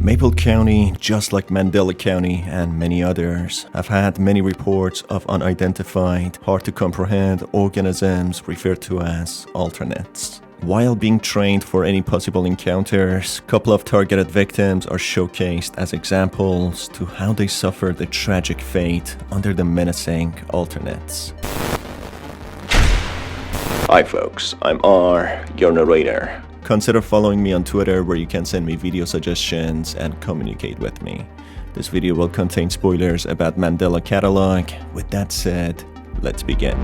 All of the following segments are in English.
Maple County, just like Mandela County and many others, have had many reports of unidentified, hard-to-comprehend organisms referred to as alternates. While being trained for any possible encounters, a couple of targeted victims are showcased as examples to how they suffered a tragic fate under the menacing alternates. Hi folks, I'm R, your narrator. Consider following me on Twitter where you can send me video suggestions and communicate with me. This video will contain spoilers about Mandela catalogue. With that said, let's begin.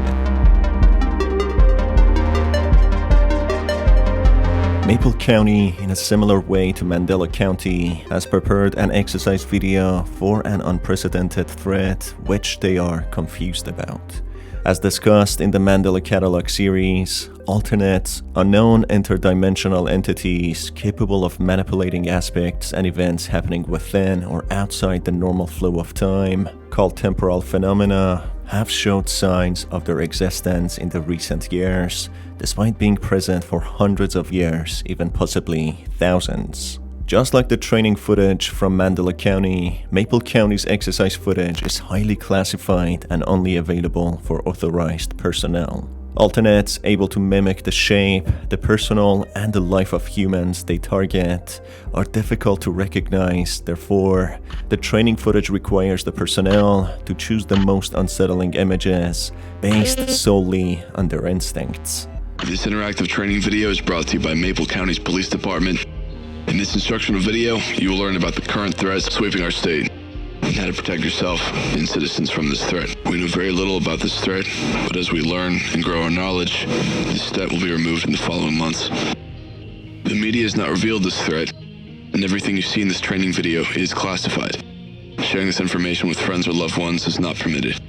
Maple County, in a similar way to Mandela County, has prepared an exercise video for an unprecedented threat which they are confused about. As discussed in the Mandela catalogue series, alternates, unknown interdimensional entities capable of manipulating aspects and events happening within or outside the normal flow of time, called temporal phenomena, have showed signs of their existence in the recent years, despite being present for hundreds of years, even possibly thousands. Just like the training footage from Mandela County, Maple County's exercise footage is highly classified and only available for authorized personnel. Alternates able to mimic the shape, the personal, and the life of humans they target are difficult to recognize. Therefore, the training footage requires the personnel to choose the most unsettling images based solely on their instincts. This interactive training video is brought to you by Maple County's Police Department. In this instructional video, you will learn about the current threats sweeping our state and how to protect yourself and citizens from this threat. We know very little about this threat, but as we learn and grow our knowledge, this threat will be removed in the following months. The media has not revealed this threat, and everything you see in this training video is classified. Sharing this information with friends or loved ones is not permitted.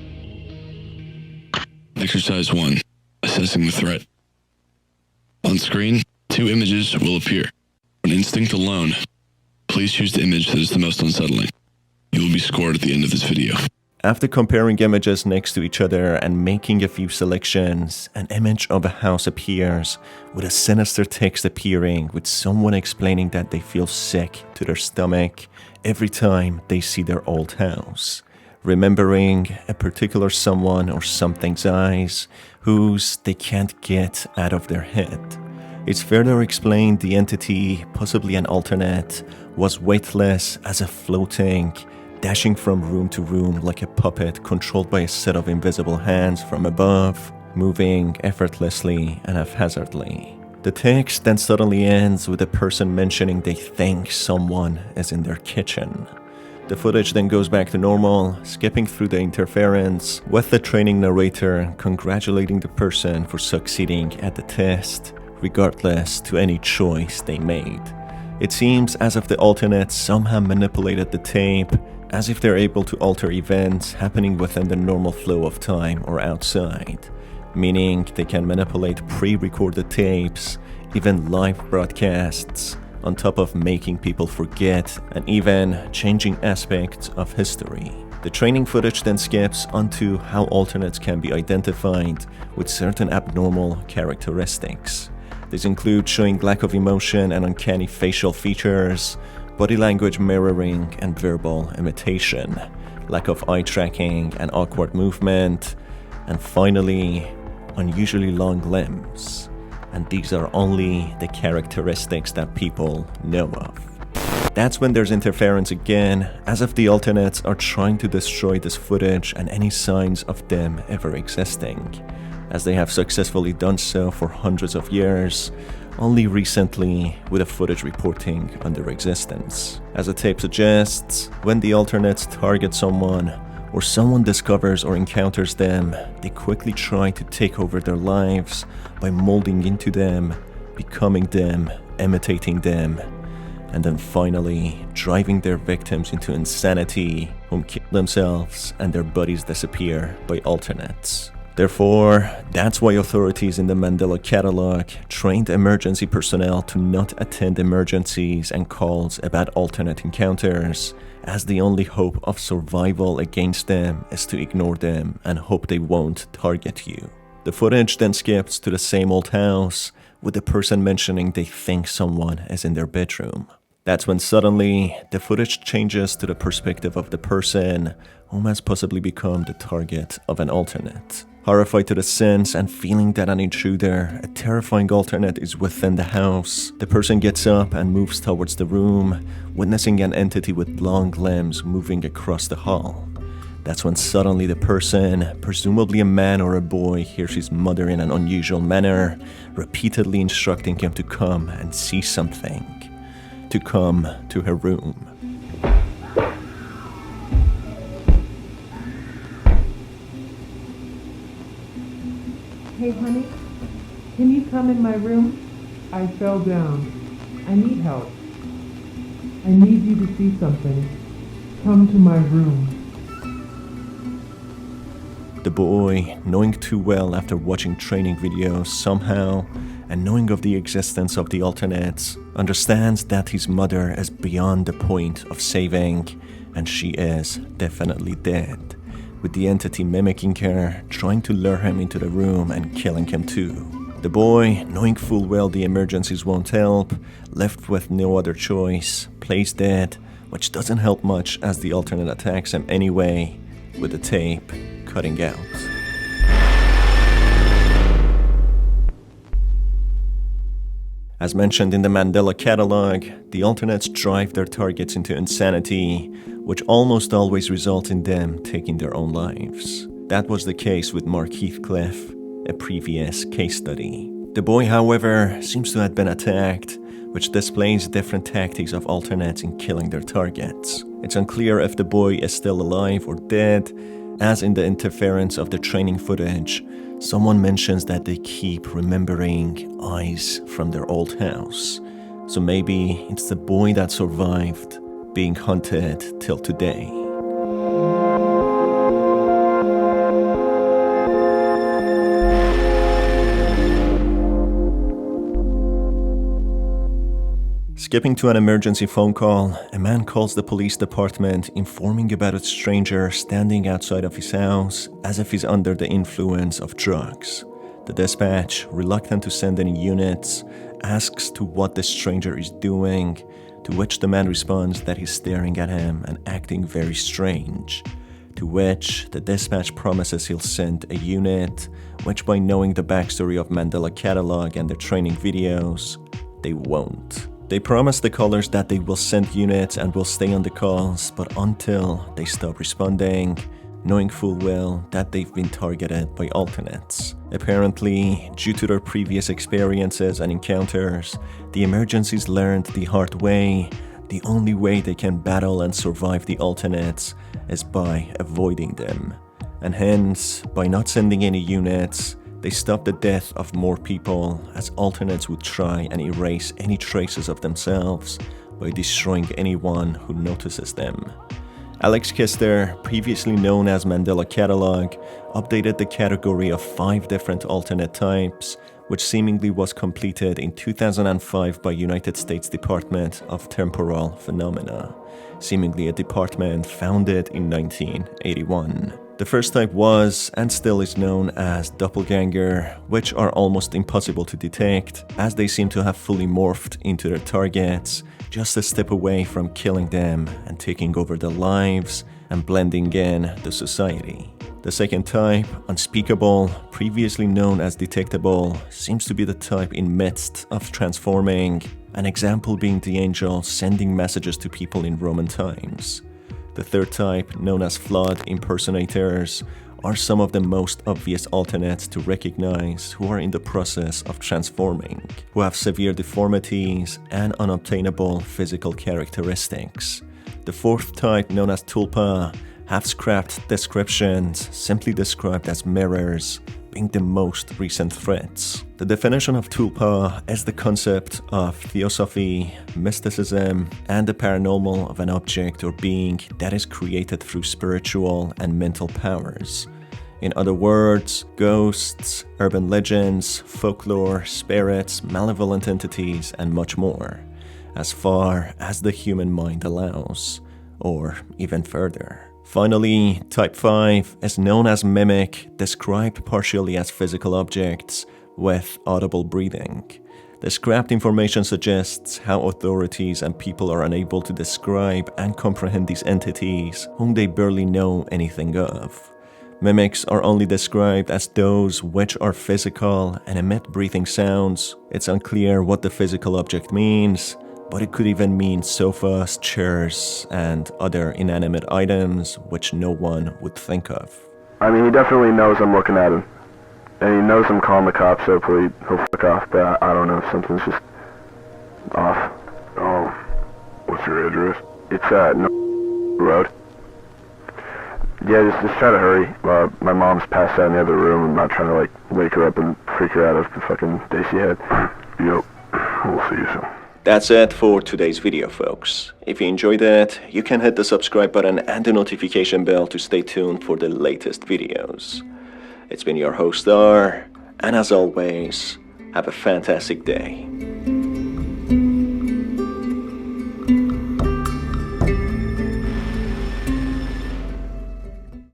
Exercise 1. Assessing the threat. On screen, 2 images will appear. On instinct alone, please choose the image that is the most unsettling. You will be scored at the end of this video. After comparing images next to each other and making a few selections, an image of a house appears with a sinister text appearing with someone explaining that they feel sick to their stomach every time they see their old house, remembering a particular someone or something's eyes whose they can't get out of their head. It's further explained the entity, possibly an alternate, was weightless as a floating, dashing from room to room like a puppet controlled by a set of invisible hands from above, moving effortlessly and haphazardly. The text then suddenly ends with a person mentioning they think someone is in their kitchen. The footage then goes back to normal, skipping through the interference, with the training narrator congratulating the person for succeeding at the test, regardless to any choice they made. It seems as if the alternates somehow manipulated the tape, as if they're able to alter events happening within the normal flow of time or outside, meaning they can manipulate pre-recorded tapes, even live broadcasts, on top of making people forget and even changing aspects of history. The training footage then skips onto how alternates can be identified with certain abnormal characteristics. These include showing lack of emotion and uncanny facial features, body language mirroring and verbal imitation, lack of eye tracking and awkward movement, and finally, unusually long limbs. And these are only the characteristics that people know of. That's when there's interference again, as if the alternates are trying to destroy this footage and any signs of them ever existing, as they have successfully done so for hundreds of years, only recently with the footage reporting on their existence. As the tape suggests, when the alternates target someone, or someone discovers or encounters them, they quickly try to take over their lives by molding into them, becoming them, imitating them, and then finally driving their victims into insanity, whom kill themselves and their bodies disappear by alternates. Therefore, that's why authorities in the Mandela catalogue trained emergency personnel to not attend emergencies and calls about alternate encounters, as the only hope of survival against them is to ignore them and hope they won't target you. The footage then skips to the same old house, with the person mentioning they think someone is in their bedroom. That's when suddenly the footage changes to the perspective of the person whom has possibly become the target of an alternate. Horrified to the sense and feeling that an intruder, a terrifying alternate, is within the house, the person gets up and moves towards the room, witnessing an entity with long limbs moving across the hall. That's when suddenly the person, presumably a man or a boy, hears his mother in an unusual manner, repeatedly instructing him to come and see something, to come to her room. Hey honey, can you come in my room? I fell down. I need help. I need you to see something. Come to my room. The boy, knowing too well after watching training videos somehow, and knowing of the existence of the alternates, understands that his mother is beyond the point of saving, and she is definitely dead, with the entity mimicking her, trying to lure him into the room and killing him too. The boy, knowing full well the emergencies won't help, left with no other choice, plays dead, which doesn't help much as the alternate attacks him anyway, with the tape cutting out. As mentioned in the Mandela catalogue, the alternates drive their targets into insanity, which almost always results in them taking their own lives. That was the case with Mark Heathcliff, a previous case study. The boy, however, seems to have been attacked, which displays different tactics of alternates in killing their targets. It's unclear if the boy is still alive or dead, as in the interference of the training footage, someone mentions that they keep remembering eyes from their old house. So maybe it's the boy that survived being hunted till today. Skipping to an emergency phone call, a man calls the police department informing about a stranger standing outside of his house as if he's under the influence of drugs. The dispatch, reluctant to send any units, asks to what the stranger is doing, to which the man responds that he's staring at him and acting very strange, to which the dispatch promises he'll send a unit, which by knowing the backstory of Mandela catalogue and their training videos, they won't. They promise the callers that they will send units and will stay on the calls, but until they stop responding, knowing full well that they've been targeted by alternates. Apparently, due to their previous experiences and encounters, the emergencies learned the hard way. The only way they can battle and survive the alternates is by avoiding them. And hence, by not sending any units, they stopped the death of more people, as alternates would try and erase any traces of themselves by destroying anyone who notices them. Alex Kister, previously known as Mandela catalogue, updated the category of 5 different alternate types, which seemingly was completed in 2005 by United States Department of Temporal Phenomena, seemingly a department founded in 1981. The first type was, and still is known as doppelganger, which are almost impossible to detect, as they seem to have fully morphed into their targets, just a step away from killing them and taking over their lives and blending in the society. The second type, unspeakable, previously known as detectable, seems to be the type in midst of transforming, an example being the angel sending messages to people in Roman times. The third type, known as flawed impersonators, are some of the most obvious alternates to recognize who are in the process of transforming, who have severe deformities and unobtainable physical characteristics. The fourth type, known as tulpa, have scrapped descriptions, simply described as mirrors, being the most recent threats. The definition of tulpa is the concept of theosophy, mysticism, and the paranormal of an object or being that is created through spiritual and mental powers. In other words, ghosts, urban legends, folklore, spirits, malevolent entities, and much more, as far as the human mind allows, or even further. Finally, Type 5 is known as mimic, described partially as physical objects with audible breathing. The scrapped information suggests how authorities and people are unable to describe and comprehend these entities whom they barely know anything of. Mimics are only described as those which are physical and emit breathing sounds. It's unclear what the physical object means, but it could even mean sofas, chairs, and other inanimate items which no one would think of. I mean, he definitely knows I'm looking at him. And he knows I'm calling the cops, so hopefully he'll fuck off, but I don't know, something's just off. Oh, what's your address? It's no road. Yeah, just try to hurry. My mom's passed out in the other room. I'm not trying to, like, wake her up and freak her out of the fucking day she had. Yep, we'll see you soon. That's it for today's video, folks. If you enjoyed it, you can hit the subscribe button and the notification bell to stay tuned for the latest videos. It's been your host, R, and as always, have a fantastic day.